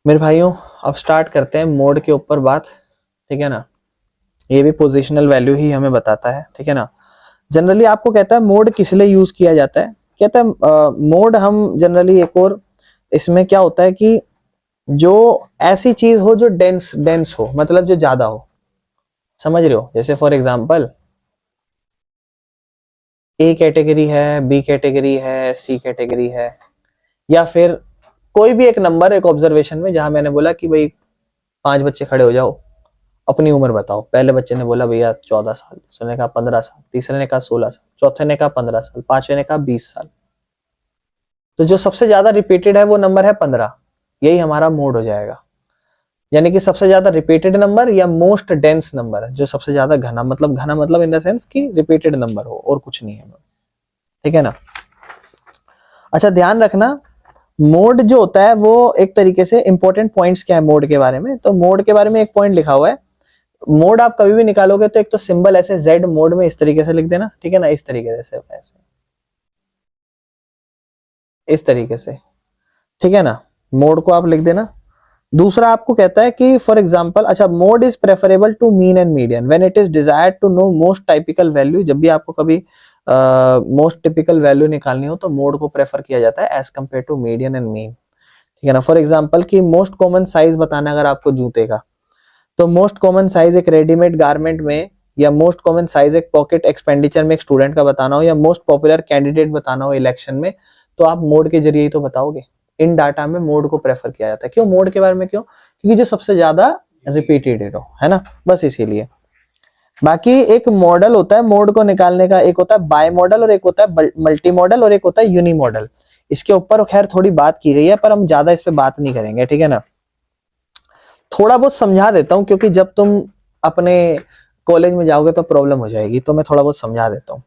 मेरे भाइयों अब स्टार्ट करते हैं मोड के ऊपर बात। ठीक है ना, ये भी पोजिशनल वैल्यू ही हमें बताता है। ठीक है ना, जनरली आपको कहता है मोड किस लिए यूज किया जाता है। कहता है मोड हम जनरली एक और इसमें क्या होता है कि जो ऐसी चीज हो जो डेंस डेंस हो, मतलब जो ज्यादा हो, समझ रहे हो। जैसे फॉर एग्जांपल ए कैटेगरी है, बी कैटेगरी है, सी कैटेगरी है, या फिर कोई भी एक नंबर एक ऑब्जर्वेशन में जहां मैंने बोला कि भाई 5 बच्चे खड़े हो जाओ, अपनी उम्र बताओ। पहले बच्चे ने बोला भैया 14 साल, दूसरे ने कहा 15 साल, तीसरे ने कहा 16 साल, चौथे ने कहा 15 साल, पांचवे ने कहा 20 साल। तो जो सबसे ज्यादा रिपीटेड है वो नंबर है 15, यही हमारा मोड हो जाएगा। यानी कि सबसे ज्यादा रिपीटेड नंबर या मोस्ट डेंस नंबर है, जो सबसे ज्यादा घना मतलब इन द सेंस कि रिपीटेड नंबर हो और कुछ नहीं है। ठीक है ना। अच्छा ध्यान रखना, मोड जो होता है वो एक तरीके से इंपॉर्टेंट पॉइंट्स क्या है मोड के बारे में। तो मोड के बारे में एक पॉइंट लिखा हुआ है, मोड आप कभी भी निकालोगे तो एक तो सिंबल ऐसे जेड मोड में इस तरीके से लिख देना। ठीक है ना, इस तरीके से, ऐसे इस तरीके से। ठीक है ना, मोड को आप लिख देना। दूसरा आपको कहता है कि फॉर एग्जांपल, अच्छा, mode is preferable to mean and median when it is desired to know most typical value. जब भी आपको कभी मोस्ट टिपिकल वैल्यू निकालनी हो तो मोड को प्रेफर किया जाता है as compared to median and mean. ठीक है ना। फॉर एग्जांपल कि मोस्ट कॉमन साइज बताना अगर आपको जूते का, तो मोस्ट कॉमन साइज एक रेडीमेड गारमेंट में, या मोस्ट कॉमन साइज एक पॉकेट एक्सपेंडिचर में एक स्टूडेंट का बताना हो, या मोस्ट पॉपुलर कैंडिडेट बताना हो इलेक्शन में, तो आप मोड के जरिए ही तो बताओगे। इन डाटा में मोड को प्रेफर किया जाता है। क्यों मोड के बारे में, क्यों? क्योंकि जो सबसे ज्यादा रिपीटेड हो, है ना, बस इसीलिए। बाकी एक मॉडल होता है मोड को निकालने का, एक होता है बाय मॉडल और एक होता है मल्टी मॉडल और एक होता है यूनी मॉडल। इसके ऊपर खैर थोड़ी बात की गई है पर हम ज्यादा इस पे बात नहीं करेंगे। ठीक है ना, थोड़ा बहुत समझा देता हूं क्योंकि जब तुम अपने कॉलेज में जाओगे तो प्रॉब्लम हो जाएगी, तो मैं थोड़ा बहुत समझा देता हूँ।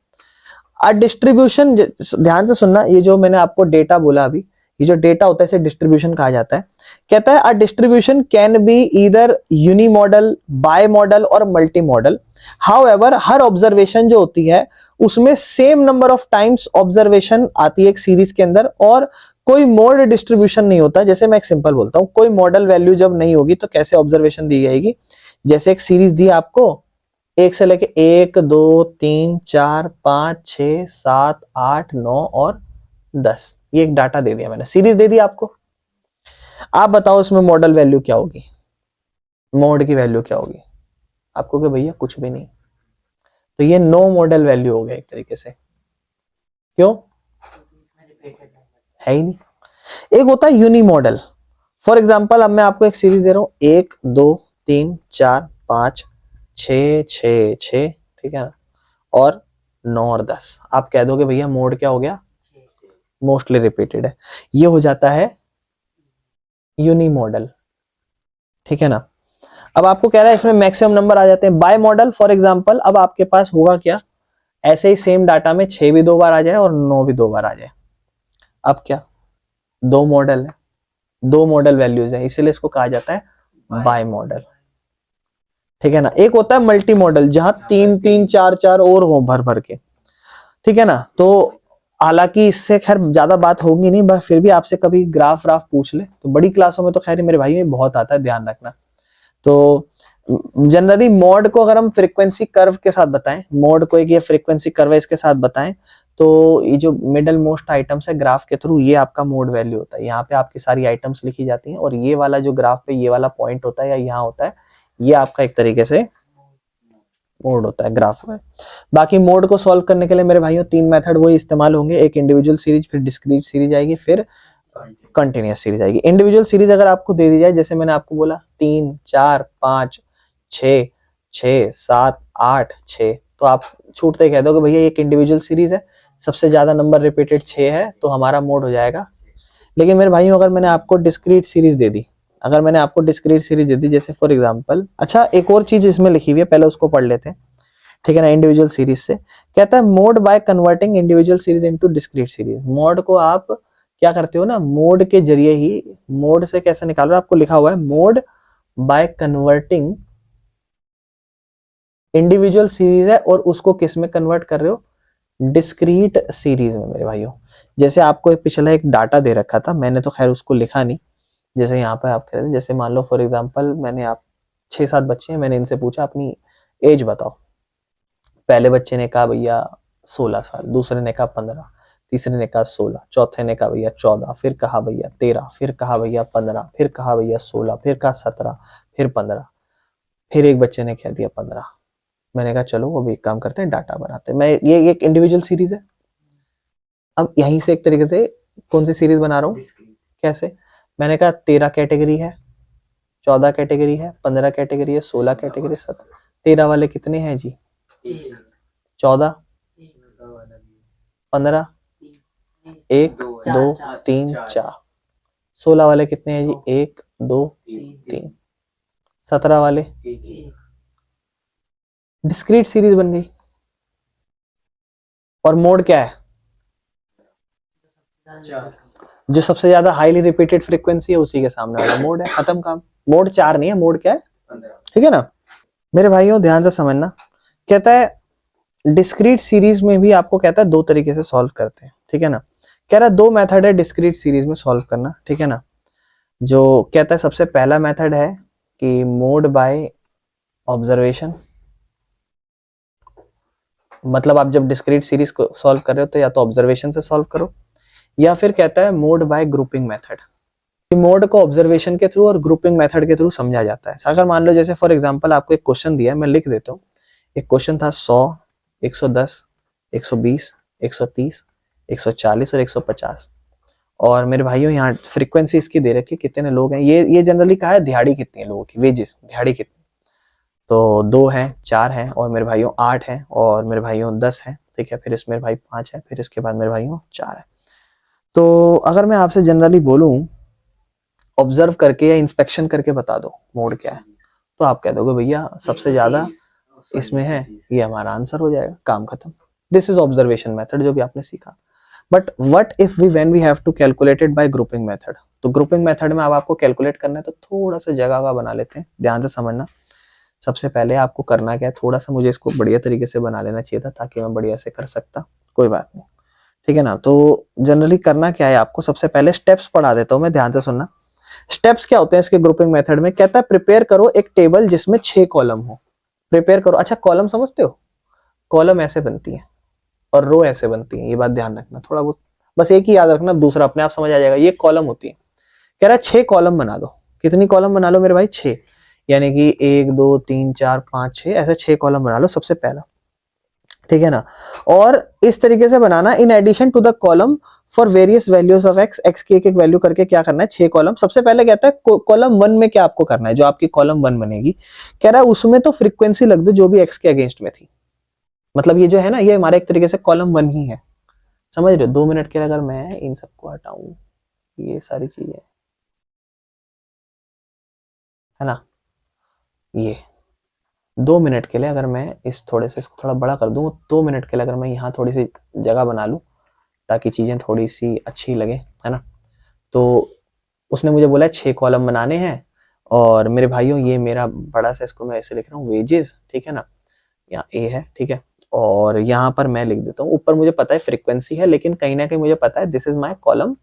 डिस्ट्रीब्यूशन, ध्यान से सुनना, ये जो मैंने आपको डेटा बोला अभी, ये जो डेटा होता है इसे डिस्ट्रीब्यूशन कहा जाता है। कहता है a distribution can be either unimodal, bimodal और मल्टी मॉडल। हाउएवर हर ऑब्जर्वेशन जो होती है उसमें same number of times observation आती है एक सीरीज के अंदर, और कोई मोड डिस्ट्रीब्यूशन नहीं होता। जैसे मैं एक सिंपल बोलता हूं, कोई मॉडल वैल्यू जब नहीं होगी तो कैसे ऑब्जर्वेशन दी जाएगी। जैसे एक सीरीज दी आपको, एक से लेके 1 2 3 4 5 6 7 8 9 और 10, ये एक डाटा दे दिया मैंने, सीरीज दे दी आपको। आप बताओ इसमें मॉडल वैल्यू क्या होगी, मोड की वैल्यू क्या होगी? आपको कि भैया कुछ भी नहीं। तो ये नो मॉडल वैल्यू हो गया एक तरीके से। क्यों? है ही नहीं। एक होता है यूनी मॉडल। फॉर एग्जाम्पल अब मैं आपको एक सीरीज दे रहा हूं, 1 2 3 4 5 6 6 6, ठीक है ना, और 9 और 10। आप कह दोगे भैया मोड क्या हो गया, मोस्टली रिपीटेड है। ये हो जाता है यूनी मॉडल। ठीक है ना। अब आपको कह रहा है इसमें मैक्सिमम नंबर आ जाते हैं। बाय मॉडल फॉर एग्जांपल, अब आपके पास होगा क्या, ऐसे ही सेम डाटा में 6 भी 2 बार आ जाए और 9 भी 2 बार आ जाए। अब क्या, दो मॉडल है, दो मॉडल वैल्यूज है, इसीलिए इसको कहा जाता है बाय मॉडल। ठीक है ना। एक होता है मल्टी मॉडल, जहां 3 3 4 4 और हो भर भर के। ठीक है ना। तो हालांकि इससे खैर ज्यादा बात होगी नहीं, बस फिर भी आपसे कभी ग्राफ व्राफ पूछ ले तो बड़ी क्लासों में तो खैर मेरे भाई में बहुत आता है, ध्यान रखना। तो जनरली मोड को अगर हम फ्रीक्वेंसी कर्व के साथ बताएं, मोड को एक ये फ्रीक्वेंसी कर्व है इसके साथ बताएं, तो ये जो मिडल मोस्ट आइटम्स है ग्राफ के थ्रू, ये आपका मोड वैल्यू होता है। यहाँ पे आपकी सारी आइटम्स लिखी जाती हैं और ये वाला जो ग्राफ पे ये वाला पॉइंट होता है या यहाँ होता है, ये आपका एक तरीके से मोड होता है ग्राफ में। बाकी मोड को सॉल्व करने के लिए मेरे भाइयों 3 मेथड वही इस्तेमाल होंगे, एक इंडिविजुअल सीरीज, फिर डिस्क्रीट सीरीज आएगी, फिर कंटिन्यूअस सीरीज आएगी। इंडिविजुअल सीरीज अगर आपको दे दी जाए, जैसे मैंने आपको बोला 3 4 5 6 6 7 8 6, तो आप छूटते कह दोगे भैया एक इंडिविजुअल सीरीज है, सबसे ज्यादा नंबर रिपीटेड 6 है, तो हमारा मोड हो जाएगा। लेकिन मेरे भाइयों अगर मैंने आपको डिस्क्रीट सीरीज दे दी, अगर मैंने आपको डिस्क्रीट सीरीज दे दी, जैसे फॉर एग्जांपल, अच्छा एक और चीज इसमें लिखी हुई है, पहले उसको पढ़ लेते हैं। ठीक है ना। इंडिविजुअल सीरीज से कहता है mode by converting individual series into discrete series. Mode को आप क्या करते हो ना, मोड के जरिए ही, मोड से कैसे निकाल रहे हो, आपको लिखा हुआ है mode by converting, individual series है और उसको किस में कन्वर्ट कर रहे हो, डिस्क्रीट सीरीज में मेरे भाइयों। जैसे आपको पिछला एक डाटा दे रखा था, मैंने तो खैर उसको लिखा नहीं, जैसे यहाँ पे आप कह रहे थे, जैसे मान लो फॉर एग्जांपल मैंने आप 6-7 बच्चे हैं, मैंने इनसे पूछा अपनी एज बताओ। पहले बच्चे ने कहा भैया 16 साल, दूसरे ने कहा 15, तीसरे ने कहा 16, चौथे ने कहा भैया 14, फिर कहा भैया 13, फिर कहा भैया 15, फिर कहा भैया 16, फिर कहा 17, फिर 15, फिर एक बच्चे ने कह दिया 15। मैंने कहा चलो अब एक काम करते हैं, डाटा बनाते हैं। मैं ये एक इंडिविजुअल सीरीज है। अब यहीं से एक तरीके से कौन सी सीरीज बना रहा हूँ, कैसे, मैंने कहा 13 कैटेगरी है, 14 कैटेगरी है, 15 कैटेगरी है, 16 कैटेगरी, 17। 13 वाले कितने हैं जी, 14, 15, 1 2 3 4। 16 वाले कितने हैं जी, 1 2 3। 17 वाले, डिस्क्रीट सीरीज बन गई। और मोड क्या है, जो सबसे ज्यादा हाईली रिपीटेड फ्रीक्वेंसी है उसी के सामने वाला मोड है, खत्म काम। मोड 4 नहीं है, मोड क्या है, ठीक है ना मेरे भाइयों, ध्यान से समझना। कहता है डिस्क्रीट सीरीज में भी आपको कहता है 2 तरीके से सॉल्व करते हैं, ठीक है ना। कह रहा है 2 मेथड है डिस्क्रीट सीरीज में सॉल्व करना, ठीक है ना। जो कहता है सबसे पहला मेथड है कि मोड बाय ऑब्जर्वेशन, मतलब आप जब डिस्क्रीट सीरीज को सॉल्व कर रहे हो तो या तो ऑब्जर्वेशन से सॉल्व करो, या फिर कहता है mode bye grouping method. Mode को ऑब्जर्वेशन के थ्रू और ग्रुपिंग मेथड के थ्रू समझा जाता है। अगर मान लो जैसे फॉर एग्जांपल आपको एक क्वेश्चन दिया है, मैं लिख देता हूँ। एक क्वेश्चन था 100, 110, 120, 130, 140 और 150। और मेरे भाइयों यहाँ फ्रीक्वेंसी इसकी दे रखी, कितने लोग हैं, ये जनरली कहा है दिहाड़ी कितनी है लोगों की, वेजेस दिहाड़ी कितनी। तो 2 हैं, 4 हैं, और मेरे भाइयों 8 हैं, और मेरे भाइयों 10 हैं, ठीक है। फिर इसमें भाई 5 है, फिर इसके बाद मेरे भाइयों 4 है। तो अगर मैं आपसे जनरली बोलूं ऑब्जर्व करके या इंस्पेक्शन करके बता दो मोड क्या है, तो आप कह दोगे भैया सबसे ज्यादा इसमें है, ये हमारा आंसर हो जाएगा, काम खत्म। दिस इज ऑब्जर्वेशन मेथड जो भी आपने सीखा। But what if we when we have to calculated by grouping method. तो ग्रुपिंग मेथड में अब आपको कैलकुलेट करना है, तो थोड़ा सा जगह का बना लेते हैं, ध्यान से समझना। सबसे पहले आपको करना क्या है, थोड़ा सा मुझे इसको बढ़िया तरीके से बना लेना चाहिए था ताकि मैं बढ़िया से कर सकता, कोई बात नहीं, ठीक है ना। तो जनरली करना क्या है आपको, सबसे पहले स्टेप्स पढ़ा देता हूं मैं, ध्यान से सुनना। स्टेप्स क्या होते हैं इसके ग्रुपिंग मेथड में, कहता है प्रिपेयर करो एक टेबल जिसमें 6 कॉलम हो। प्रिपेयर करो, अच्छा कॉलम समझते हो, कॉलम ऐसे बनती है और रो ऐसे बनती है, ये बात ध्यान रखना थोड़ा बहुत, बस एक ही याद रखना, दूसरा अपने आप समझ आ जाएगा। ये कॉलम होती है, कह रहा है 6 कॉलम बना दो। कितनी कॉलम बना लो मेरे भाई, 6, यानी कि 1 2 3 4 5 6, ऐसे 6 कॉलम बना लो सबसे पहला, ठीक है ना। और इस तरीके से बनाना, in addition to the column for various values of x, x की एक वैल्यू करके क्या करना है, 6 कॉलम। सबसे पहले कहता है कॉलम 1 में क्या आपको करना है, जो आपकी कॉलम 1 बनेगी, कह रहा है उसमें तो फ्रीक्वेंसी लग दो जो भी एक्स के अगेंस्ट में थी। मतलब ये जो है ना, ये हमारा एक तरीके से कॉलम 1 ही है, समझ रहे हो। 2 मिनट के लिए अगर मैं इन सबको हटाऊं, ये सारी चीजें है ना, ये 2 मिनट के लिए अगर मैं इस थोड़े से इसको थोड़ा बड़ा कर दूं, 2 मिनट के लिए अगर मैं यहाँ थोड़ी सी जगह बना लूं ताकि चीजें थोड़ी सी अच्छी लगे, है ना। तो उसने मुझे बोला 6 कॉलम बनाने हैं, और मेरे भाइयों ये मेरा बड़ा सा, इसको मैं ऐसे लिख रहा हूँ वेजेस, ठीक है ना, यहाँ ए है, ठीक है। और यहाँ पर मैं लिख देता हूँ, ऊपर मुझे पता है फ्रीक्वेंसी है, लेकिन कहीं ना कहीं मुझे पता है दिस इज माई कॉलम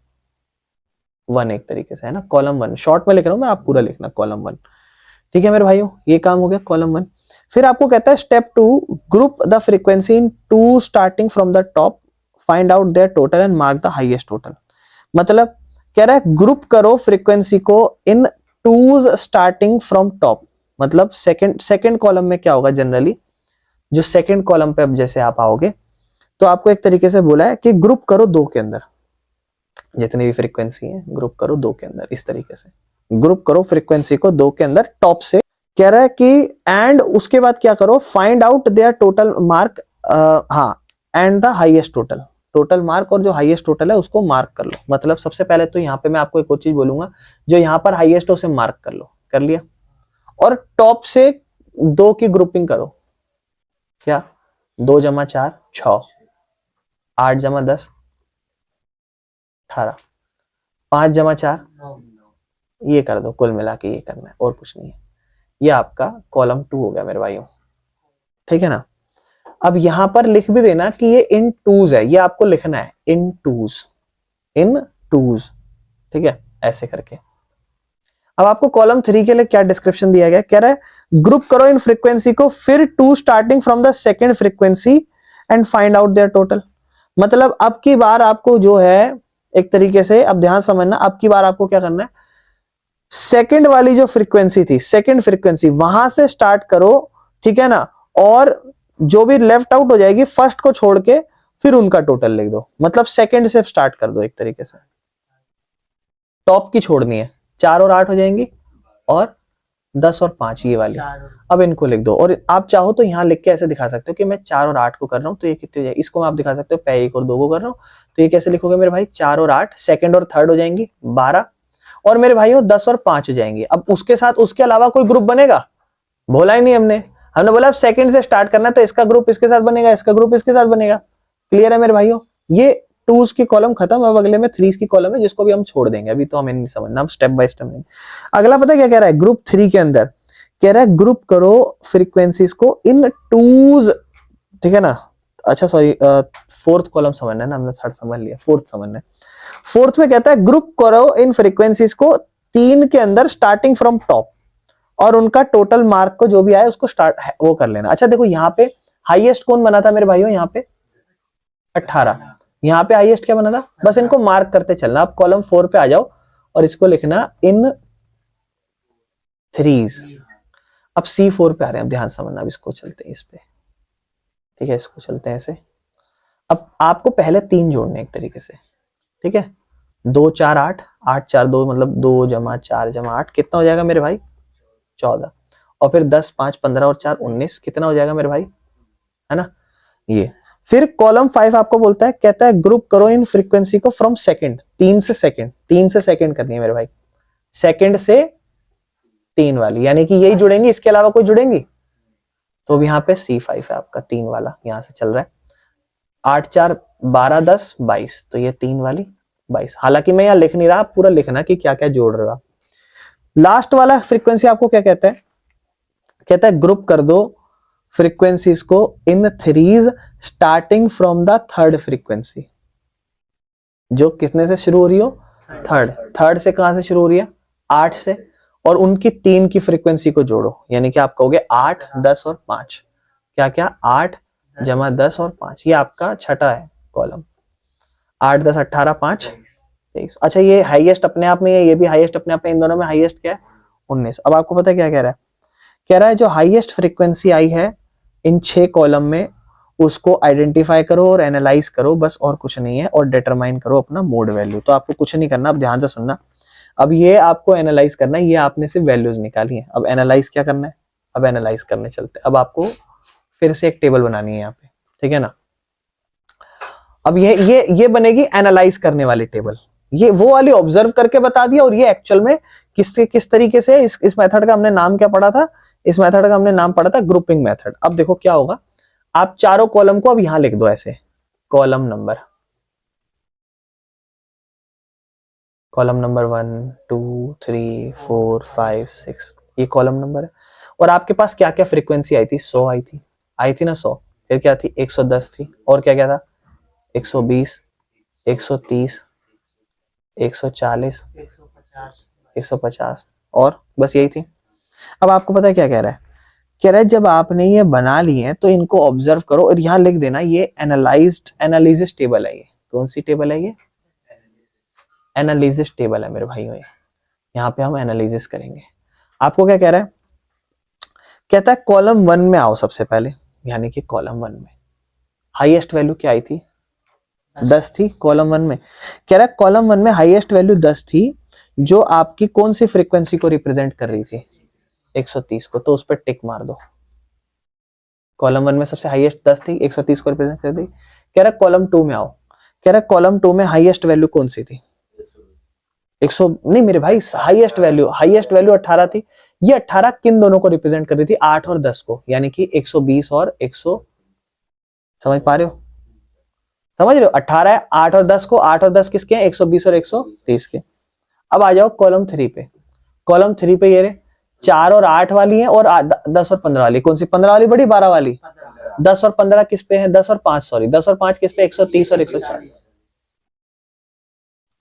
1, एक तरीके से, है ना। कॉलम 1 शॉर्ट में लिख रहा हूँ मैं, आप पूरा लिखना कॉलम 1, ठीक है मेरे भाइयों, ये काम हो गया कॉलम 1। फिर आपको कहता है step 2, group the frequency in 2 starting from the top, find out their total and mark the highest total. मतलब कह रहा है ग्रुप करो फ्रीक्वेंसी को इन 2 स्टार्टिंग फ्रॉम टॉप। मतलब सेकंड कॉलम में क्या होगा जनरली, जो सेकंड कॉलम पे अब जैसे आप आओगे तो आपको एक तरीके से बोला है कि ग्रुप करो 2 के अंदर, जितनी भी फ्रीक्वेंसी है ग्रुप करो 2 के अंदर, इस तरीके से ग्रुप करो फ्रीक्वेंसी को 2 के अंदर टॉप से। कह रहा है कि एंड उसके बाद क्या करो, find out their total mark, हाँ, and the highest total, total mark और जो हाईएस्ट टोटल है उसको मार्क कर लो। मतलब सबसे पहले तो यहाँ पे मैं आपको एक और चीज बोलूंगा, जो यहाँ पर हाईएस्ट है उसे मार्क कर लो, कर लिया, और टॉप से 2 की ग्रुपिंग करो। क्या 2 जमा 4 6, 8 जमा 10 18, 5 जमा 4, ये कर दो, कुल मिला के ये करना है और कुछ नहीं है। ये आपका कॉलम 2 हो गया मेरे भाइयों, ठीक है ना। अब यहां पर लिख भी देना कि ये इन टूज है, ये आपको लिखना है इन टूज, इन टूज, ठीक है, ऐसे करके अब आपको कॉलम 3 के लिए क्या डिस्क्रिप्शन दिया गया, कह रहा है ग्रुप करो इन फ्रीक्वेंसी को, फिर 2 starting from the second frequency and find out their total. मतलब अब की बार आपको जो है एक तरीके से, अब ध्यान समझना, अब की बार आपको क्या करना है, सेकंड वाली जो फ्रीक्वेंसी थी, सेकंड फ्रीक्वेंसी वहां से स्टार्ट करो, ठीक है ना, और जो भी लेफ्ट आउट हो जाएगी फर्स्ट को छोड़ के फिर उनका टोटल लिख दो। मतलब सेकंड से स्टार्ट कर दो एक तरीके से, टॉप की छोड़नी है, 4 और 8 हो जाएंगी और 10 और 5 ये वाली, अब इनको लिख दो। और आप चाहो तो यहाँ लिख के ऐसे दिखा सकते हो कि मैं 4 और 8 को कर रहा हूँ तो ये कितने हो जाएगी, इसको आप दिखा सकते हो पहले 1 और 2 को कर रहा हूँ तो ये कैसे लिखोगे मेरे भाई, 4 और 8, सेकंड और थर्ड हो जाएंगी 12, और मेरे भाइयों 10 और 5 हो जाएंगी। अब उसके साथ उसके अलावा कोई ग्रुप बनेगा, बोला ही नहीं हमने बोला अब सेकंड से स्टार्ट करना है तो इसका ग्रुप इसके साथ बनेगा, इसका ग्रुप इसके साथ बनेगा। क्लियर है मेरे भाइयों, ये 2s की कॉलम खत्म, अब अगले में 3s की कॉलम है जिसको भी हम छोड़ देंगे, अभी तो हमें नहीं समझना, अब स्टेप बाय स्टेप। अगला पता है क्या कह रहा है, ग्रुप 3 के अंदर कह रहा है ग्रुप करो फ्रीक्वेंसीज को इन 2s, ठीक है ना, अच्छा सॉरी, 4th कॉलम समझना है ना, हमने 3rd समझ लिया, 4th समझना है। 4th में कहता है ग्रुप करो इन फ्रीक्वेंसीज को 3 के अंदर स्टार्टिंग फ्रॉम टॉप, और उनका टोटल मार्क को जो भी आए उसको स्टार्ट वो कर लेना। अच्छा देखो यहाँ पे हाईएस्ट कौन बना था मेरे भाइयों, यहाँ पे 18, यहाँ पे हाईएस्ट क्या बना था, बस इनको मार्क करते चलना। आप कॉलम 4 पे आ जाओ और इसको लिखना इन 3s। अब C4 पे आ रहे हैं, अब ध्यान समझना, अब इसको चलते हैं इस पे, ठीक है, इसको चलते हैं ऐसे। अब आपको पहले 3 जोड़ने एक तरीके से, ठीक है, 2 4 8, 8 4 2, मतलब 2 जमा 4 जमा 8 कितना हो जाएगा मेरे भाई, 14, और फिर 10 5 15 और 4 19 कितना हो जाएगा मेरे भाई, है ना ये। फिर कॉलम 5 आपको बोलता है, कहता है ग्रुप करो इन फ्रीक्वेंसी को फ्रॉम सेकंड, 3 से सेकंड, 3 से सेकंड करनी है मेरे भाई, सेकंड से 3 वाली, यानी कि यही जुड़ेंगी, इसके अलावा कोई जुड़ेंगी, तो अब यहाँ पे C5 है आपका 3 वाला, यहां से चल रहा है 8 4 12 10 22, तो ये 3 वाली 22। हालांकि मैं यहाँ लिख नहीं रहा, आप पूरा लिखना कि क्या क्या जोड़ रहे हो आप। लास्ट वाला फ्रीक्वेंसी आपको क्या कहता है, कहता है ग्रुप कर दो फ्रीक्वेंसीज को इन 3s starting from the 3rd frequency, जो कितने से शुरू हो रही हो, 3rd से कहां से शुरू हो रही है, 8 से, और उनकी 3 की फ्रीक्वेंसी को जोड़ो, यानी कि आप कहोगे 8 10 और 5, क्या क्या 8 जमा 10 और 5, ये आपका छठा है कॉलम, 8 10 18 5 23। अच्छा ये हाईएस्ट अपने आप में है, ये भी हाईएस्ट अपने आप में, इन दोनों में हाईएस्ट क्या है 19। अब आपको पता है क्या कह रहा है, कह रहा है जो हाईएस्ट फ्रीक्वेंसी आई है इन 6 कॉलम में उसको आइडेंटिफाई करो और एनालाइज करो, बस और कुछ नहीं है, और डिटरमाइन करो अपना मोड वैल्यू। तो आपको कुछ नहीं करना, अब ध्यान से सुनना, अब ये आपको एनालाइज करना है, ये आपने सिर्फ वैल्यूज निकाली है, अब एनालाइज क्या करना है, अब एनालाइज करने चलते हैं। अब आपको फिर से एक टेबल बनानी है यहाँ पे, ठीक है ना। अब ये बनेगी एनालाइज करने वाली टेबल, ये वो वाली ऑब्जर्व करके बता दिया, और ये एक्चुअल में किस तरीके से, इस मेथड का हमने नाम क्या पढ़ा था, इस मेथड का हमने नाम पढ़ा था ग्रुपिंग मेथड। अब देखो क्या होगा, आप चारों कॉलम को अब यहां लिख दो ऐसे, कॉलम नंबर 1 2 3 4 5 6, ये कॉलम नंबर है। और आपके पास क्या क्या फ्रीक्वेंसी आई थी, 100 आई थी ना 100, फिर क्या थी 110 थी, और क्या क्या था 120 130 140 150, और बस यही थी। अब आपको पता है क्या कह रहा है, कह रहा है जब आपने ये बना ली है तो इनको ऑब्जर्व करो, और यहां लिख देना ये एनालिसिस टेबल है। ये कौन सी टेबल है, ये एनालिसिस टेबल है मेरे भाइयों, ये यहाँ पे हम एनालिसिस करेंगे। आपको क्या कह रहा है, कहता है कॉलम 1 में आओ सबसे पहले, यानी कि कॉलम 1 में हाईएस्ट वैल्यू क्या आई थी, 10 थी कॉलम 1 में। कह रहा है कॉलम 1 में हाईएस्ट वैल्यू 10 थी, जो आपकी कौन सी फ्रीक्वेंसी को रिप्रेजेंट कर रही थी, 130 को, तो उस पर टिक मार दो। कॉलम 1 में सबसे हाईएस्ट 10 थी, 130 को रिप्रेजेंट कर दी। कह रहा है कॉलम 2 में आओ, कह रहा है कॉलम 2 में हाईएस्ट वैल्यू कौन सी थी, 100 नहीं मेरे भाई, हाईएस्ट वैल्यू 18 थी। ये 18 किन दोनों को रिप्रेजेंट कर रही थी, 8 और 10 को, यानी कि 120 और 100, समझ पा रहे हो, समझ रहे हो, 18 है 8 और 10 को, 8 और 10 किसके हैं, 120 और 130 के। अब आ जाओ कॉलम 3 पे, कॉलम 3 पे ये 4 और 8 वाली है, और 10 और 15 वाली, कौन सी 15 वाली बड़ी, 12 वाली, 10 और 15 किस पे है, 10 और 5 सॉरी 10 और 5 किस पे, 130 और 140,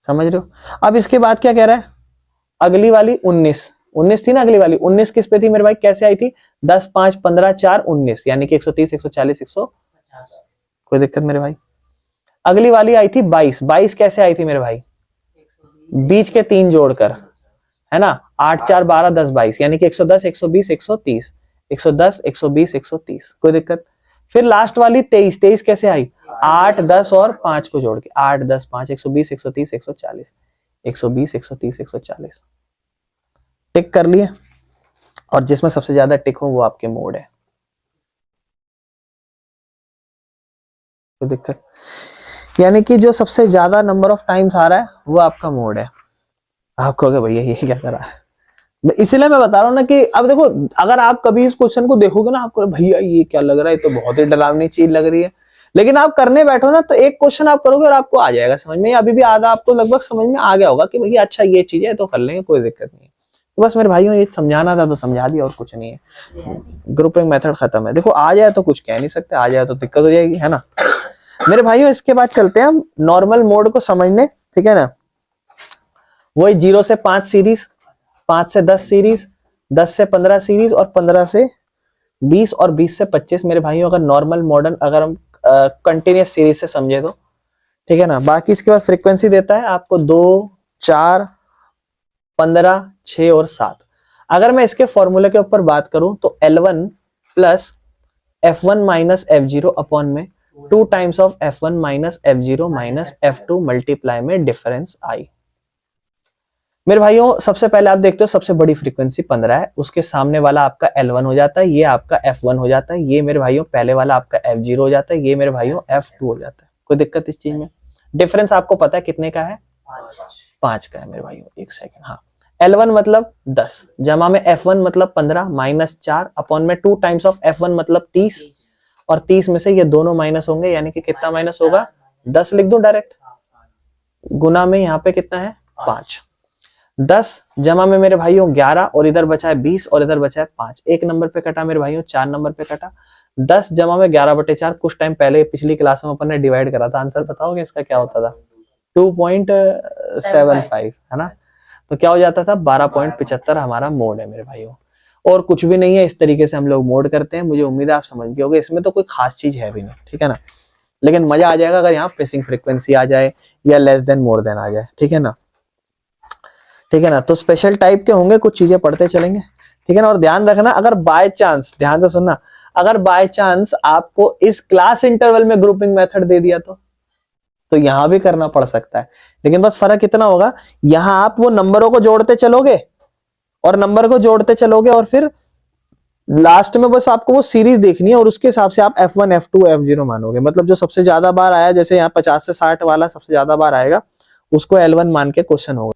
समझ रहे हो। अब इसके बाद क्या कह रहा है, अगली वाली 19 थी ना, अगली वाली 19 किस पे थी मेरे भाई, कैसे आई थी, 10 5 15 4 19, यानी कि 130 140 100, कोई दिक्कत मेरे भाई। अगली वाली आई थी 22 कैसे आई थी मेरे भाई, बीच के 3 जोड़कर, है ना, 8 4 12 10 22, यानी कि 110 120 130, 110 120 130, कोई दिक्कत। फिर लास्ट वाली 23 कैसे आई, 8 10 और 5 को जोड़ के, 8 10 5 120 130 140, 120 130 140, टिक कर लिए। और जिसमें सबसे ज्यादा टिक हो वो आपके मोड है, कोई दिक्कत। यानी कि जो सबसे ज्यादा नंबर ऑफ टाइम्स आ रहा है वो आपका मोड है। आप कहोगे भैया ये क्या कर रहा है, इसलिए मैं बता रहा हूँ ना कि अब देखो, अगर आप कभी इस क्वेश्चन को देखोगे ना, आपको भैया ये क्या लग रहा है, तो बहुत ही डरावनी चीज लग रही है, लेकिन आप करने बैठो ना तो एक क्वेश्चन आप करोगे और आपको आ जाएगा समझ में। अभी भी आधा आपको लगभग समझ में आ गया होगा कि भैया अच्छा ये चीज है तो कर लेंगे, कोई दिक्कत नहीं है। तो बस मेरे भाइयों ये समझाना था तो समझा दिया, और कुछ नहीं है। ग्रुपिंग मेथड खत्म है। देखो आ जाए तो कुछ कह नहीं सकते, आ जाए तो दिक्कत हो जाएगी, है ना मेरे भाइयों। इसके बाद चलते हैं हम नॉर्मल मोड को समझने, ठीक है ना। वही 0 से 5 सीरीज, 5 से 10 सीरीज, 10 से 15 सीरीज, और 15 से 20, और 20 से 25 मेरे भाइयों। अगर नॉर्मल मॉडर्न अगर हम कंटिन्यूस सीरीज से समझे तो ठीक है ना। बाकी इसके बाद फ्रीक्वेंसी देता है आपको 2 4 15 6 और 7। अगर मैं इसके फॉर्मूले के ऊपर बात करूं तो L1 plus F1 minus F0 upon में 2 times of F1 minus F0 minus F2 multiply में डिफरेंस आई। मेरे भाइयों सबसे पहले आप देखते हो सबसे बड़ी फ्रीक्वेंसी 15 है, उसके सामने वाला आपका L1 हो जाता है, ये आपका F1 हो जाता है, ये मेरे भाइयों पहले वाला आपका F0 हो जाता है, ये मेरे भाइयों F2 हो जाता है। कोई दिक्कत इस चीज में? डिफरेंस आपको पता है कितने का है, 5 का है मेरे भाइयों। एक सेकंड, हाँ L1 मतलब 10 जमा में F1 मतलब 15 माइनस 4 अपॉन में 2 टाइम्स ऑफ F1 मतलब 30, और 30 में से ये दोनों माइनस होंगे, यानी कि कितना माइनस होगा, 10 लिख दो डायरेक्ट, गुना में यहाँ पे कितना है 5, 10 जमा में मेरे भाइयों 11, और इधर बचा है 20, और इधर बचा है 5, एक नंबर पे कटा मेरे भाइयों, 4 नंबर पे कटा। 10 जमा में 11/4, कुछ टाइम पहले पिछली क्लास में अपन ने डिवाइड करा था, आंसर बताओगे इसका क्या होता था, 2.75 है ना। तो क्या हो जाता था 12.75 हमारा मोड है मेरे भाइयों, और कुछ भी नहीं है। इस तरीके से हम लोग मोड करते हैं। मुझे उम्मीद है आप समझ गए होंगे, इसमें तो कोई खास चीज है भी नहीं, ठीक है ना। लेकिन मजा आ जाएगा अगर यहाँ फेसिंग फ्रीक्वेंसी आ जाए या लेस देन मोर देन आ जाए, ठीक है ना, ठीक है ना। तो स्पेशल टाइप के होंगे, कुछ चीजें पढ़ते चलेंगे, ठीक है ना। और ध्यान रखना, अगर बाय चांस, ध्यान से सुनना, अगर बाय चांस आपको इस क्लास इंटरवल में ग्रुपिंग मेथड दे दिया तो यहां भी करना पड़ सकता है। लेकिन बस फर्क इतना होगा, यहां आप वो नंबरों को जोड़ते चलोगे और नंबर को जोड़ते चलोगे, और फिर लास्ट में बस आपको वो सीरीज देखनी है, और उसके हिसाब से आप F1 F2 F0 मानोगे। मतलब जो सबसे ज्यादा बार आया, जैसे यहाँ 50 से 60 वाला सबसे ज्यादा बार आएगा, उसको L1 मान के क्वेश्चन होगा।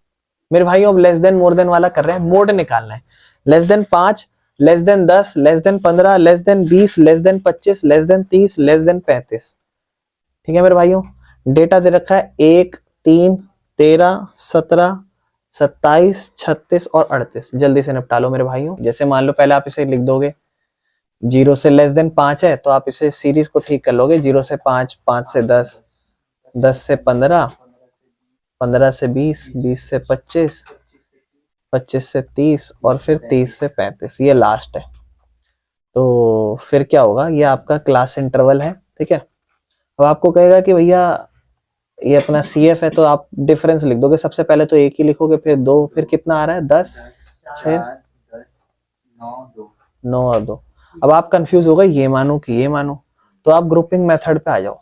मेरे भाइयों अब लेस देन मोर देन वाला कर रहे हैं, मोड निकालना है। Less than 5, less than 10, less than 15, less than 20, less than 25, less than 30, less than 35, ठीक है मेरे भाइयों। डेटा दे रखा है 1 3 13 17 27 36 और 38। जल्दी से निपटा लो मेरे भाइयों। जैसे मान लो पहले आप इसे लिख दोगे, 0 से लेस देन 5 है तो आप इसे सीरीज को ठीक कर लोगे, 0 से 5, 5 से 10, 10 से 15, 15 से 20, 20 से 25, 25 से 30, और फिर 30 से 35, ये लास्ट है। तो फिर क्या होगा, ये आपका क्लास इंटरवल है, ठीक है। अब आपको कहेगा कि भैया ये अपना CF है, तो आप डिफरेंस लिख दोगे। सबसे पहले तो 1 ही लिखोगे, फिर 2, फिर कितना आ रहा है 10 6 9 और 2। अब आप कंफ्यूज हो गए, ये मानो कि ये मानो, तो आप ग्रुपिंग मेथड पे आ जाओ।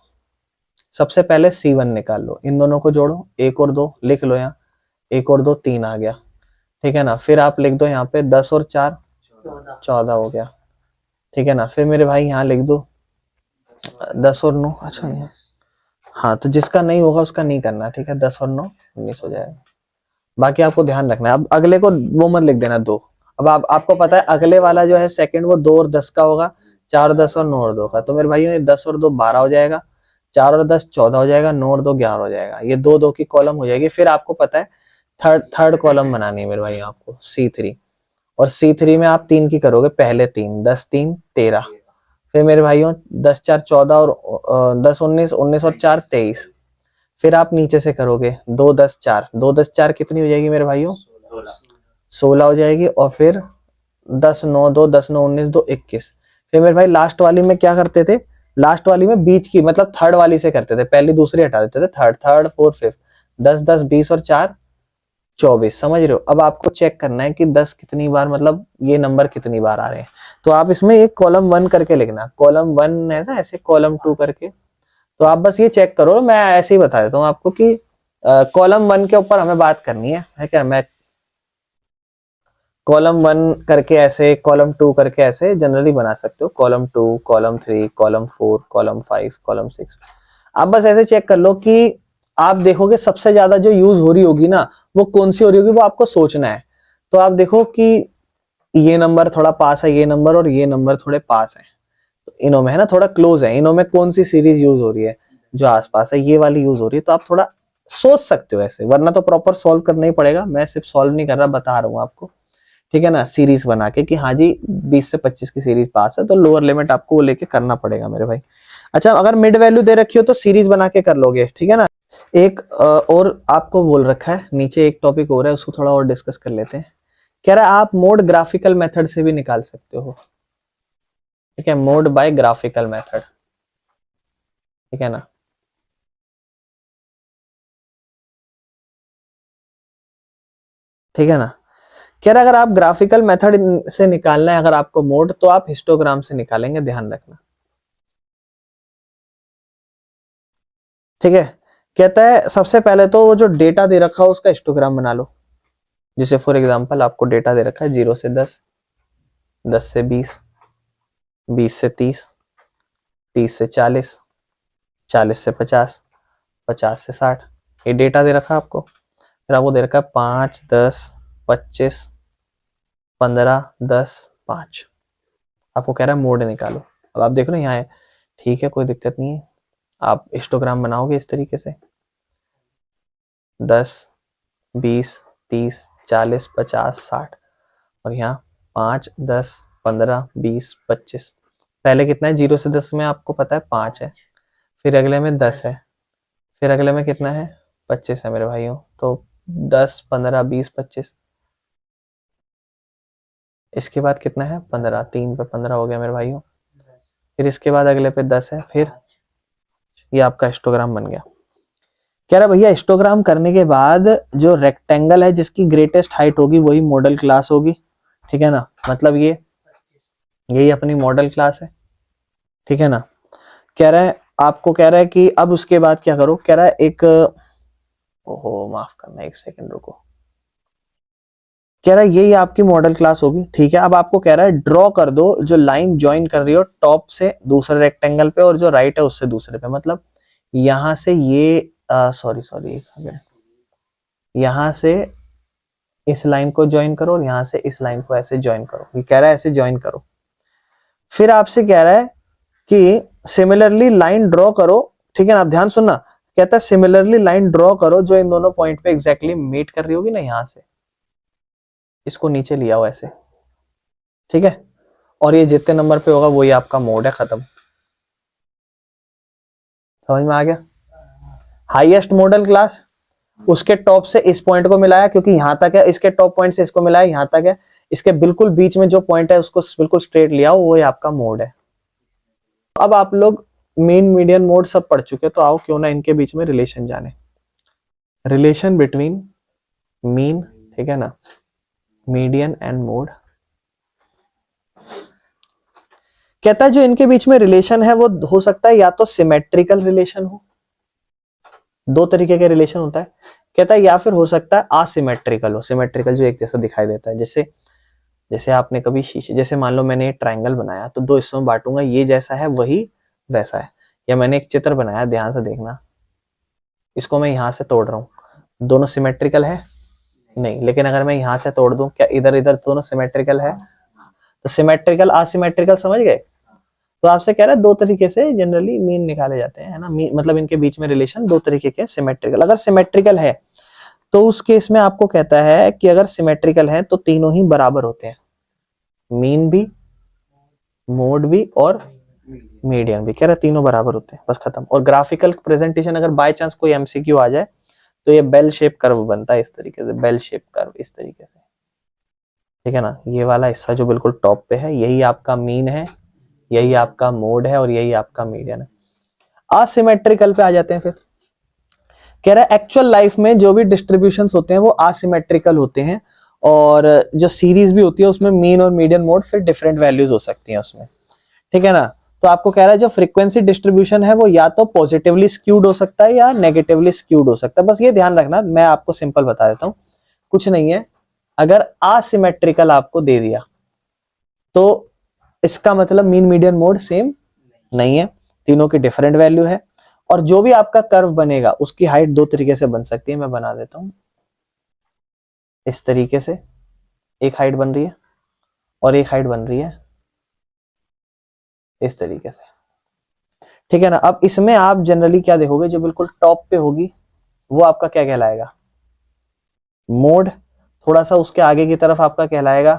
सबसे पहले C1 निकाल लो, इन दोनों को जोड़ो, 1 और 2 लिख लो, यहाँ 1 और 2 3 आ गया, ठीक है ना। फिर आप लिख दो यहाँ पे 10 और 4 14 हो गया, ठीक है ना। फिर मेरे भाई यहाँ लिख दो 10 और 9, अच्छा यहाँ, हाँ तो जिसका नहीं होगा उसका नहीं करना, ठीक है। 10 और 9 19 हो जाएगा। बाकी आपको ध्यान रखना है, अब अगले को वो मत लिख देना 2। अब आपको पता है अगले वाला जो है सेकंड, वो 2 और 10 का होगा, 4 और 10 और 9 और 2 का। तो मेरे भाइयों ये 10 और 2 12 हो जाएगा, 4 और 10 14 हो जाएगा, 9 और 2 11 हो जाएगा। ये 2 2 की कॉलम हो जाएगी। फिर आपको पता है थर्ड कॉलम बनानी है मेरे भाई आपको, C3, और C3 में आप 3 की करोगे, पहले 3, 10 3 13, फिर मेरे भाइयों 10 4 14 और 10 19, 19 और 4 23। फिर आप नीचे से करोगे 2 10 4, 2 10 4 कितनी हो जाएगी मेरे भाइयों, 16 हो जाएगी, और फिर 10 9 2, 10 9 19 2 21। फिर मेरे भाई लास्ट वाली में क्या करते थे, लास्ट वाली में बीच की मतलब थर्ड वाली से करते थे, पहली दूसरी हटा देते थे, थर्ड थर्ड फोर्थ फिफ्थ, 10 10 20 और 4 24, समझ रहे हो। अब आपको चेक करना है कि 10 कितनी बार, मतलब ये नंबर कितनी बार आ रहे हैं। तो आप इसमें एक कॉलम 1 करके लिखना, कॉलम 1 ऐसा, ऐसे कॉलम 2 करके। तो आप बस ये चेक करो, मैं ऐसे ही बता देता हूँ आपको कि कॉलम 1 के ऊपर हमें बात करनी है क्या। मैं कॉलम 1 करके ऐसे, कॉलम 2 करके ऐसे जनरली बना सकते हो, column 2, column 3, column 4, column 5, column 6। आप बस ऐसे चेक कर लो कि आप देखोगे सबसे ज्यादा जो यूज हो रही होगी ना, वो कौन सी हो रही होगी, वो आपको सोचना है। तो आप देखो कि ये नंबर थोड़ा पास है, ये नंबर और ये नंबर थोड़े पास है, तो इनों में है ना थोड़ा क्लोज है, इनों में कौन सी सीरीज यूज हो रही है, जो आसपास है ये वाली यूज हो रही है। तो आप थोड़ा सोच सकते हो ऐसे, वरना तो प्रॉपर सॉल्व करना ही पड़ेगा। मैं सिर्फ सॉल्व नहीं कर रहा, बता रहा हूँ आपको, ठीक है ना, सीरीज बना के कि हाँ जी 20 से 25 की सीरीज पास है, तो लोअर लिमिट आपको वो लेके करना पड़ेगा मेरे भाई। अच्छा, अगर मिड वैल्यू दे रखी हो तो सीरीज बना के कर लोगे, ठीक है ना। एक और आपको बोल रखा है नीचे, एक टॉपिक और है, उसको थोड़ा और डिस्कस कर लेते हैं। कह रहा है आप मोड ग्राफिकल मेथड से भी निकाल सकते हो, ठीक है, मोड बाय ग्राफिकल मेथड, ठीक है ना। ठीक है ना। कह रहा है अगर आप ग्राफिकल मेथड से निकालना है अगर आपको मोड, तो आप हिस्टोग्राम से निकालेंगे, ध्यान रखना, ठीक है। कहता है सबसे पहले तो वो जो डेटा दे रखा हो उसका हिस्टोग्राम बना लो। जैसे फॉर एग्जांपल आपको डेटा दे रखा है 0 से 10, 10 से 20, 20 से 30, 30 से 40, 40 से 50, 50 से 60, ये डेटा दे रखा है आपको। फिर आपको दे रखा है 5 10 25 15 10 5, आपको कह रहा है मोड निकालो। अब आप देख रहे हो यहाँ है, ठीक है, कोई दिक्कत नहीं है। आप हिस्टोग्राम बनाओगे इस तरीके से 10 20 30 40 50 60, और यहाँ 5 10 15 20 25। पहले कितना है, 0 से 10 में आपको पता है 5 है, फिर अगले में 10 है, फिर अगले में कितना है 25 है मेरे भाइयों। तो 10 15 20 25, इसके बाद कितना है 15, 3 पे 15 हो गया मेरे भाइयों। फिर इसके बाद अगले पे 10 है, फिर ये आपका हिस्टोग्राम बन गया। कह रहा भैया हिस्टोग्राम करने के बाद जो रेक्टेंगल है जिसकी ग्रेटेस्ट हाइट होगी वही मॉडल क्लास होगी, ठीक है ना। मतलब ये यही अपनी मॉडल क्लास है, ठीक है ना। कह रहा है आपको, कह रहा है कि अब उसके बाद क्या करो, कह रहा है एक, ओहो माफ करना, एक सेकंड रुको। कह रहा है यही आपकी मॉडल क्लास होगी, ठीक है। अब आपको कह रहा है ड्रॉ कर दो जो लाइन ज्वाइन कर रही हो टॉप से दूसरे रेक्टेंगल पे और जो राइट है उससे दूसरे पे, मतलब यहां से ये सॉरी सॉरी यहां से इस लाइन को ज्वाइन करो और यहां से इस लाइन को ऐसे ज्वाइन करो, ये कह रहा है ऐसे ज्वाइन करो। फिर आपसे कह रहा है कि सिमिलरली लाइन ड्रॉ करो, ठीक है ना। आप ध्यान सुनना, कहता है सिमिलरली लाइन ड्रॉ करो जो इन दोनों पॉइंट पे एग्जैक्टली मीट कर रही होगी ना, यहां से इसको नीचे लिया हो ऐसे, ठीक है। और ये जितने नंबर पे होगा वही आपका मोड है, खत्म। समझ में आ गया। हाईएस्ट मॉडल क्लास, उसके टॉप से इस पॉइंट को मिलाया क्योंकि यहां तक है, इसके टॉप पॉइंट से इसको मिलाया यहां तक है, इसके बिल्कुल बीच में जो पॉइंट है उसको बिल्कुल स्ट्रेट लिया, वो आपका मोड है। अब आप लोग मीन मीडियन मोड सब पढ़ चुके, तो आओ क्यों ना इनके बीच में रिलेशन जाने। रिलेशन बिटवीन मीन, ठीक है ना, मीडियन एंड मोड। कहता है जो इनके बीच में रिलेशन है वो हो सकता है या तो सिमेट्रिकल रिलेशन हो, दो तरीके के रिलेशन होता है, कहता है, या फिर हो सकता है असिमेट्रिकल हो। सिमेट्रिकल जो एक जैसा दिखाई देता है, जैसे जैसे आपने कभी शीशे, जैसे मान लो मैंने एक ट्रायंगल बनाया तो दो हिस्सों में बांटूंगा, ये जैसा है वही वैसा है। या मैंने एक चित्र बनाया, ध्यान से देखना, इसको मैं यहां से तोड़ रहा हूं, दोनों सिमेट्रिकल है नहीं, लेकिन अगर मैं यहां से तोड़ दूं, क्या इधर इधर दोनों सिमेट्रिकल है। तो सिमेट्रिकल असिमेट्रिकल समझ गए। तो आपसे कह रहा है दो तरीके से जनरली मीन निकाले जाते हैं, है ना। मतलब इनके बीच में रिलेशन दो तरीके के, सिमेट्रिकल, अगर सिमेट्रिकल है तो उस केस में आपको कहता है कि अगर सिमेट्रिकल है तो तीनों ही बराबर होते हैं, मीन भी, मोड भी और मीडियन भी, कह रहा है तीनों बराबर होते हैं, बस खत्म। और ग्राफिकल प्रेजेंटेशन अगर बाय चांस कोई एमसीक्यू आ जाए तो ये बेल शेप कर्व बनता है, इस तरीके से बेल शेप कर्व, इस तरीके से, ठीक है ना। ये वाला हिस्सा जो बिल्कुल टॉप पे है यही आपका मीन है, यही आपका मोड है और यही आपका मीडियन है। असिमेट्रिकल पे आ जाते हैं फिर। कह रहा है एक्चुअल लाइफ में जो भी डिस्ट्रीब्यूशंस होते हैं वो असिमेट्रिकल होते हैं, और जो सीरीज भी होती है उसमें मीन और मीडियन मोड फिर डिफरेंट वैल्यूज हो सकती हैं उसमें, ठीक है ना। तो आपको कह रहा है जो फ्रीक्वेंसी डिस्ट्रीब्यूशन है वो या तो पॉजिटिवली स्क्यूड हो सकता है या नेगेटिवली स्क्यूड हो सकता है। बस ये ध्यान रखना, मैं आपको सिंपल बता देता हूं, कुछ नहीं है। अगर असिमेट्रिकल आपको दे दिया तो इसका मतलब मीन मीडियन मोड सेम नहीं है, तीनों की डिफरेंट वैल्यू है। और जो भी आपका कर्व बनेगा उसकी हाइट दो तरीके से बन सकती है, मैं बना देता हूं। इस तरीके से एक हाइट बन रही है और एक हाइट बन रही है इस तरीके से, ठीक है ना। अब इसमें आप जनरली क्या देखोगे, जो बिल्कुल टॉप पे होगी वो आपका क्या कहलाएगा, मोड। थोड़ा सा उसके आगे की तरफ आपका कहलाएगा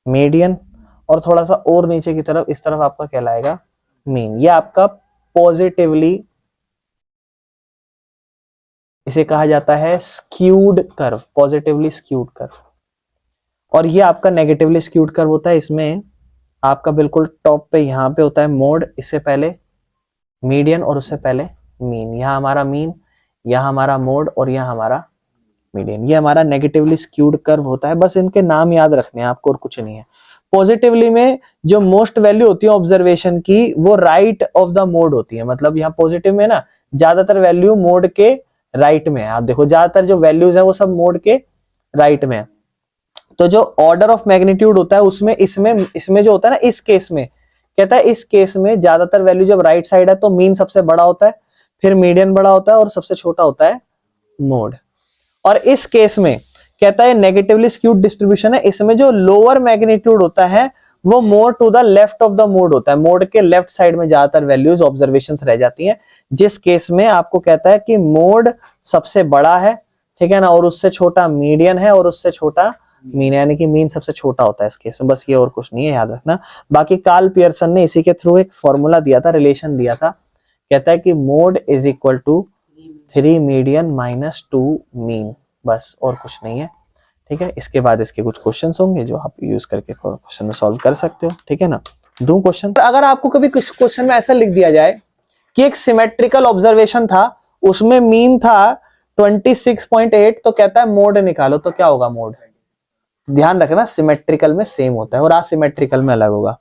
मीडियन, और थोड़ा सा और नीचे की तरफ इस तरफ आपका कहलाएगा मीन। ये आपका पॉजिटिवली, इसे कहा जाता है skewed curve, positively skewed curve. और ये आपका नेगेटिवली स्क्यूड कर्व होता है, इसमें आपका बिल्कुल टॉप पे यहां पे होता है मोड, इससे पहले मीडियन और उससे पहले मीन। यहां हमारा मीन, यहां हमारा मोड और यहां हमारा मीडियन। ये हमारा नेगेटिवली स्क्यूड कर्व होता है। बस इनके नाम याद रखने हैं आपको और कुछ नहीं है। पॉजिटिवली में जो मोस्ट वैल्यू होती है ऑब्जर्वेशन की वो राइट ऑफ द मोड होती है, मतलब यहाँ पॉजिटिव में ना ज्यादातर वैल्यू मोड के राइट में है। आप देखो ज्यादातर जो वैल्यूज है वो सब मोड के राइट में है। तो जो ऑर्डर ऑफ मैग्नीट्यूड होता है उसमें इसमें जो होता है ना, इस केस में कहता है, इस केस में ज्यादातर वैल्यू जब राइट साइड है तो मीन सबसे बड़ा होता है, फिर मीडियन बड़ा होता है और सबसे छोटा होता है मोड। और इस केस में कहता है नेगेटिवली स्क्यूड डिस्ट्रीब्यूशन है, इसमें जो लोअर मैग्नीट्यूड होता है वो more to the left of the mode होता है, मोड के लेफ्ट साइड में ज्यादातर वैल्यूज ऑब्जर्वेशंस रह जाती हैं, जिस केस में आपको कहता है कि मोड सबसे बड़ा है, ठीक है ना, और उससे छोटा मीडियन है और उससे छोटा मीन, यानी कि मीन सबसे छोटा होता है इस केस में। बस ये और कुछ नहीं है, याद रखना। बाकी कार्ल पियर्सन ने इसी के थ्रू एक फॉर्मूला दिया था, रिलेशन दिया था, कहता है कि mode is equal to 3 median minus 2 mean, बस और कुछ नहीं है, ठीक है। इसके बाद इसके कुछ क्वेश्चंस होंगे जो आप यूज करके क्वेश्चन में सॉल्व कर सकते हो, ठीक है ना। दो क्वेश्चन, अगर आपको कभी कुछ क्वेश्चन में ऐसा लिख दिया जाए कि एक सिमेट्रिकल ऑब्जर्वेशन था, उसमें मीन था 26.8, तो कहता है मोड निकालो, तो क्या होगा मोड। ध्यान रखना सिमेट्रिकल में सेम होता है और असिमेट्रिकल में अलग होगा।